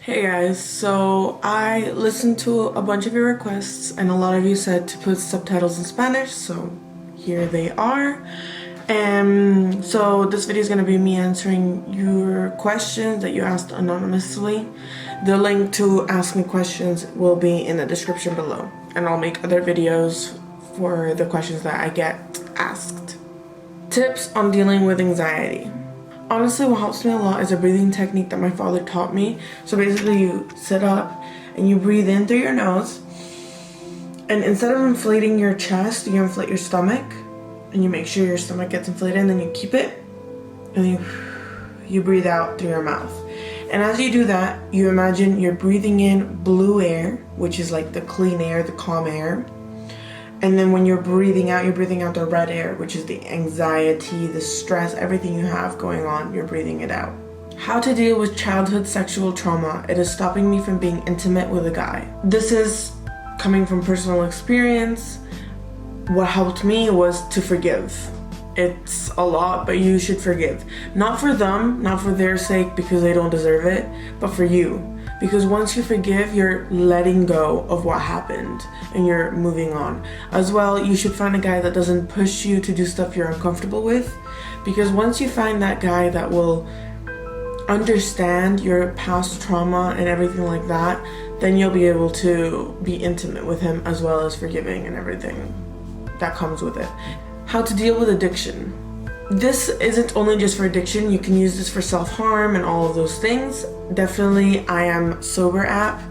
Hey guys, so I listened to a bunch of your requests and a lot of you said to put subtitles in Spanish, so here they are. So this video is going to be me answering your questions that you asked anonymously. The link to ask me questions will be in the description below, and I'll make other videos for the questions that I get asked. Tips on dealing with anxiety. Honestly, what helps me a lot is a breathing technique that my father taught me. So basically you sit up and you breathe in through your nose, and instead of inflating your chest, you inflate your stomach and you make sure your stomach gets inflated, and then you keep it and then you breathe out through your mouth. And as you do that, you imagine you're breathing in blue air, which is like the clean air, the calm air. And then when you're breathing out the red air, which is the anxiety, the stress, everything you have going on, you're breathing it out. How to deal with childhood sexual trauma. It is stopping me from being intimate with a guy. This is coming from personal experience. What helped me was to forgive. It's a lot, but you should forgive. Not for them, not for their sake because they don't deserve it, but for you. Because once you forgive, you're letting go of what happened and you're moving on. As well, you should find a guy that doesn't push you to do stuff you're uncomfortable with. Because once you find that guy that will understand your past trauma and everything like that, then you'll be able to be intimate with him as well as forgiving and everything that comes with it. How to deal with addiction. This isn't only just for addiction, you can use this for self-harm and all of those things. Definitely I Am Sober app.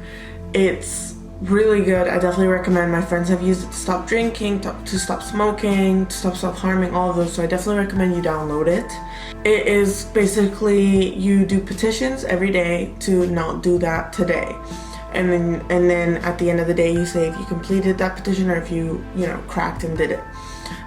It's really good. I definitely recommend. My friends have used it to stop drinking, to stop smoking, to stop self-harming, all of those. So I definitely recommend you download it. It is basically you do petitions every day to not do that today. And then at the end of the day you say if you completed that petition or if you cracked and did it.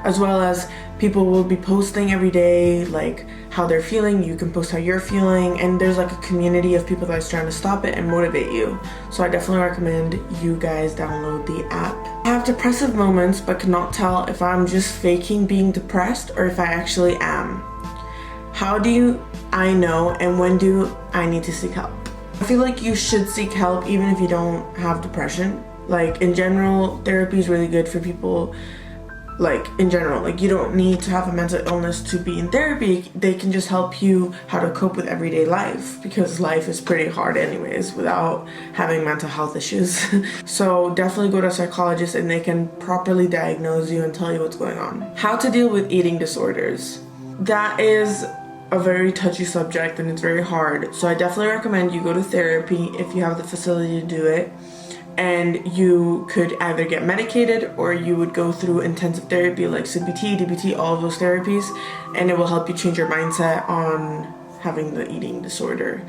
As well as people will be posting every day like how they're feeling. You can post how you're feeling, and there's like a community of people that's trying to stop it and motivate you. So I definitely recommend you guys download the app. I have depressive moments but cannot tell if I'm just faking being depressed or if I actually am. How do I know, and when do I need to seek help? I feel like you should seek help even if you don't have depression. Like in general, therapy is really good for people. Like in general, like you don't need to have a mental illness to be in therapy. They can just help you how to cope with everyday life, because life is pretty hard anyways without having mental health issues. So definitely go to a psychologist and they can properly diagnose you and tell you what's going on. How to deal with eating disorders. That is a very touchy subject and it's very hard. So I definitely recommend you go to therapy if you have the facility to do it. And you could either get medicated or you would go through intensive therapy like CBT, DBT, all of those therapies, and it will help you change your mindset on having the eating disorder.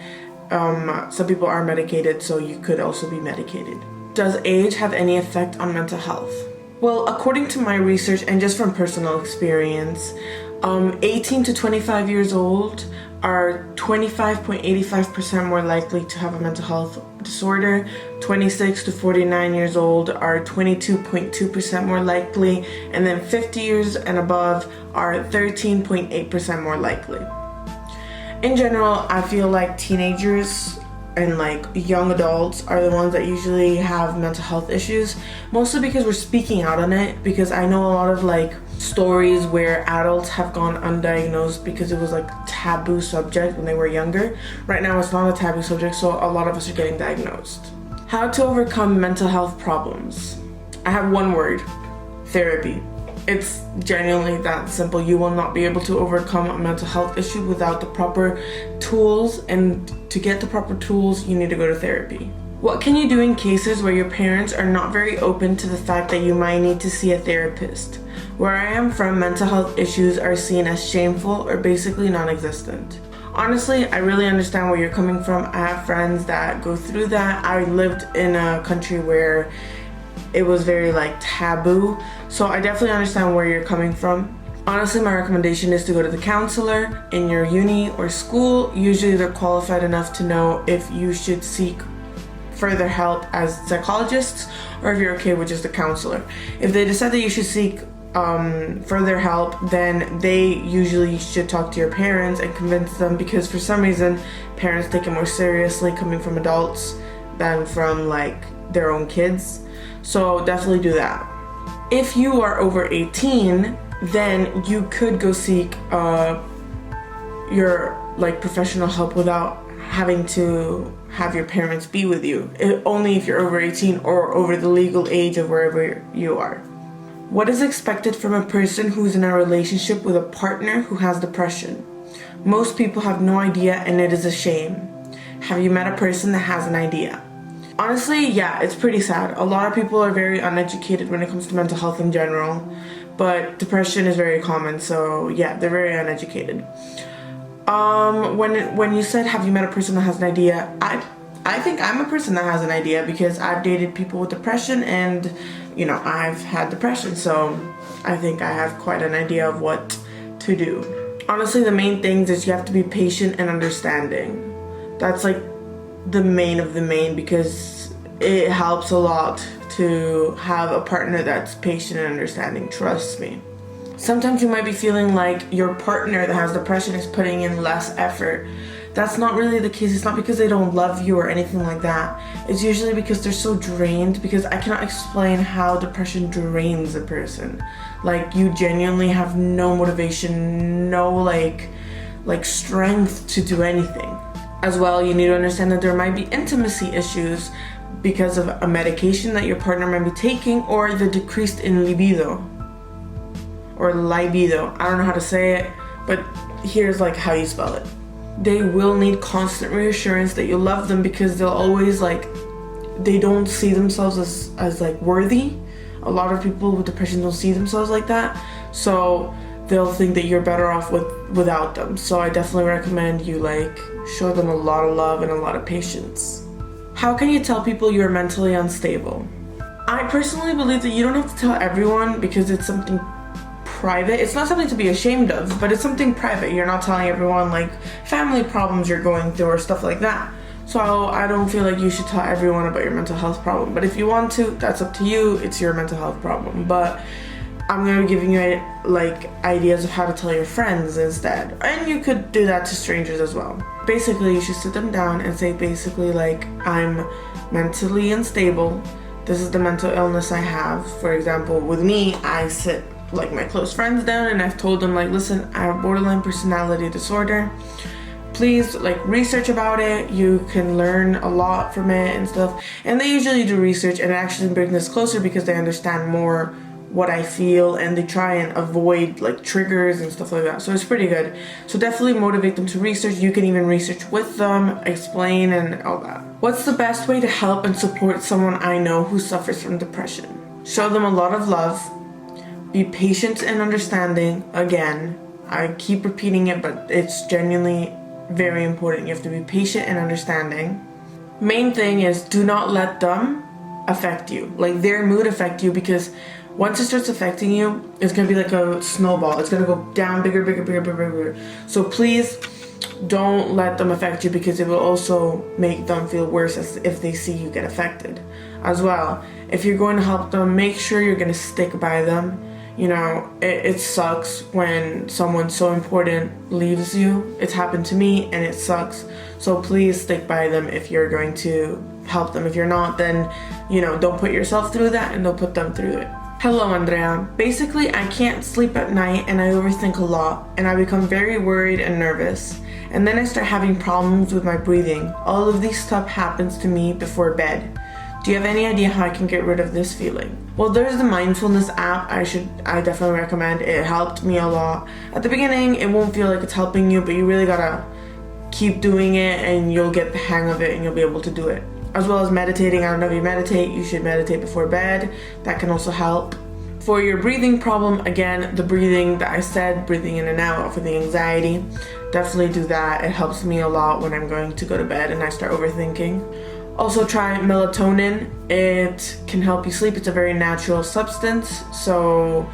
Some people are medicated, so you could also be medicated. Does age have any effect on mental health? Well, according to my research and just from personal experience, 18 to 25 years old are 25.85% more likely to have a mental health disorder. 26 to 49 years old are 22.2% more likely, and then 50 years and above are 13.8% more likely. In general, I feel like teenagers and like young adults are the ones that usually have mental health issues, mostly because we're speaking out on it. Because I know a lot of like stories where adults have gone undiagnosed because it was like a taboo subject when they were younger. Right now it's not a taboo subject, so a lot of us are getting diagnosed. How to overcome mental health problems. I have one word: therapy. It's genuinely that simple. You will not be able to overcome a mental health issue without the proper tools, and to get the proper tools, you need to go to therapy. What can you do in cases where your parents are not very open to the fact that you might need to see a therapist? Where I am from, mental health issues are seen as shameful or basically non-existent. Honestly, I really understand where you're coming from. I have friends that go through that. I lived in a country where it was very like taboo, so I definitely understand where you're coming from. Honestly, my recommendation is to go to the counselor in your uni or school. Usually they're qualified enough to know if you should seek further help as psychologists or if you're okay with just a counselor. If they decide that you should seek further help, then they usually should talk to your parents and convince them, because for some reason parents take it more seriously coming from adults than from like their own kids. So definitely do that. If you are over 18, then you could go seek your like professional help without having to have your parents be with you. Only if you're over 18 or over the legal age of wherever you are. What is expected from a person who's in a relationship with a partner who has depression? Most people have no idea, and it is a shame. Have you met a person that has an idea? Honestly, yeah, it's pretty sad. A lot of people are very uneducated when it comes to mental health in general, but depression is very common, so yeah, they're very uneducated. When you said, have you met a person that has an idea, I think I'm a person that has an idea, because I've dated people with depression, and you know, I've had depression, so I think I have quite an idea of what to do. Honestly, the main things is you have to be patient and understanding. That's like the main of the main, because it helps a lot to have a partner that's patient and understanding, trust me. Sometimes you might be feeling like your partner that has depression is putting in less effort. That's not really the case. It's not because they don't love you or anything like that. It's usually because they're so drained, because I cannot explain how depression drains a person. Like, you genuinely have no motivation, no like strength to do anything. As well, you need to understand that there might be intimacy issues because of a medication that your partner might be taking, or the decreased in libido. Or libido. I don't know how to say it, but here's like how you spell it. They will need constant reassurance that you love them, because they'll always they don't see themselves as like worthy. A lot of people with depression don't see themselves like that, so they'll think that you're better off without them. So I definitely recommend you show them a lot of love and a lot of patience. How can you tell people you're mentally unstable? I personally believe that you don't have to tell everyone, because it's something private. It's not something to be ashamed of, but it's something private. You're not telling everyone family problems you're going through or stuff like that. So I don't feel like you should tell everyone about your mental health problem. But if you want to, that's up to you. It's your mental health problem. But I'm going to be giving you ideas of how to tell your friends instead. And you could do that to strangers as well. Basically, you should sit them down and say I'm mentally unstable. This is the mental illness I have. For example, with me, I sit my close friends down, and I've told them listen, I have borderline personality disorder. Please research about it. You can learn a lot from it and stuff. And they usually do research and actually bring this closer, because they understand more what I feel, and they try and avoid triggers and stuff like that. So it's pretty good. So definitely motivate them to research. You can even research with them, explain, and all that. What's the best way to help and support someone I know who suffers from depression? Show them a lot of love. Be patient and understanding. Again, I keep repeating it, but it's genuinely very important. You have to be patient and understanding. Main thing is, do not let them affect you. Their mood affect you, because once it starts affecting you, it's going to be like a snowball. It's going to go down bigger. So please don't let them affect you, because it will also make them feel worse if they see you get affected. As well, if you're going to help them, make sure you're going to stick by them. You know, it sucks when someone so important leaves you. It's happened to me, and it sucks. So please stick by them if you're going to help them. If you're not, then, don't put yourself through that, and don't put them through it. Hello, Andrea. Basically, I can't sleep at night, and I overthink a lot, and I become very worried and nervous. And then I start having problems with my breathing. All of this stuff happens to me before bed. Do you have any idea how I can get rid of this feeling? Well, there's the mindfulness app. I definitely recommend. It helped me a lot. At the beginning, it won't feel like it's helping you, but you really gotta keep doing it, and you'll get the hang of it, and you'll be able to do it. As well as meditating. I don't know if you meditate. You should meditate before bed. That can also help. For your breathing problem, again, the breathing that I said, breathing in and out for the anxiety, definitely do that. It helps me a lot when I'm going to go to bed and I start overthinking. Also try melatonin. It can help you sleep. It's a very natural substance, so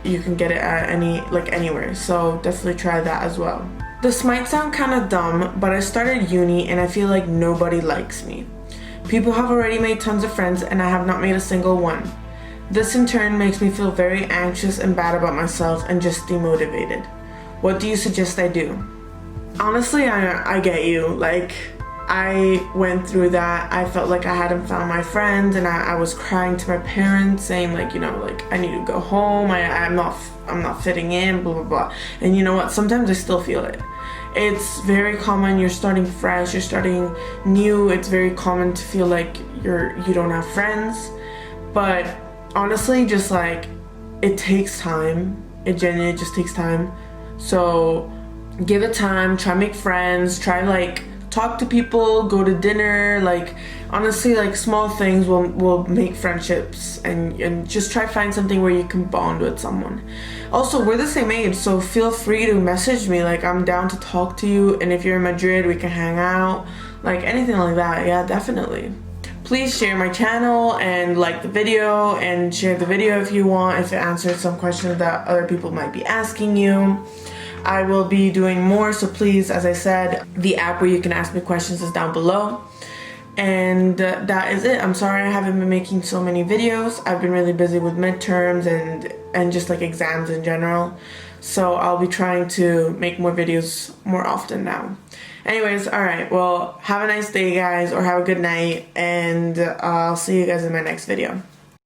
you can get it at anywhere. So definitely try that as well. This might sound kind of dumb, but I started uni and I feel like nobody likes me. People have already made tons of friends and I have not made a single one. This in turn makes me feel very anxious and bad about myself and just demotivated. What do you suggest I do? Honestly, I get you. Like, I went through that. I felt like I hadn't found my friends, and I was crying to my parents saying, like, you know, like, I need to go home. I'm not fitting in, blah, blah, blah. And you know what? Sometimes I still feel it. It's very common. You're starting fresh, you're starting new. It's very common to feel like you don't have friends. But honestly, just like, it takes time. It genuinely just takes time. So give it time, try make friends, try like talk to people, go to dinner. Like, honestly, like, small things will make friendships, and just try find something where you can bond with someone. Also, we're the same age, so feel free to message me. Like, I'm down to talk to you, and if you're in Madrid, we can hang out, like anything like that. Yeah, definitely. Please share my channel and like the video, and share the video if you want, if it answers some questions that other people might be asking you. I will be doing more, so please, as I said, the app where you can ask me questions is down below. And that is it. I'm sorry I haven't been making so many videos. I've been really busy with midterms and just like exams in general. So I'll be trying to make more videos more often now. Anyways, alright, well, have a nice day, guys, or have a good night, and I'll see you guys in my next video.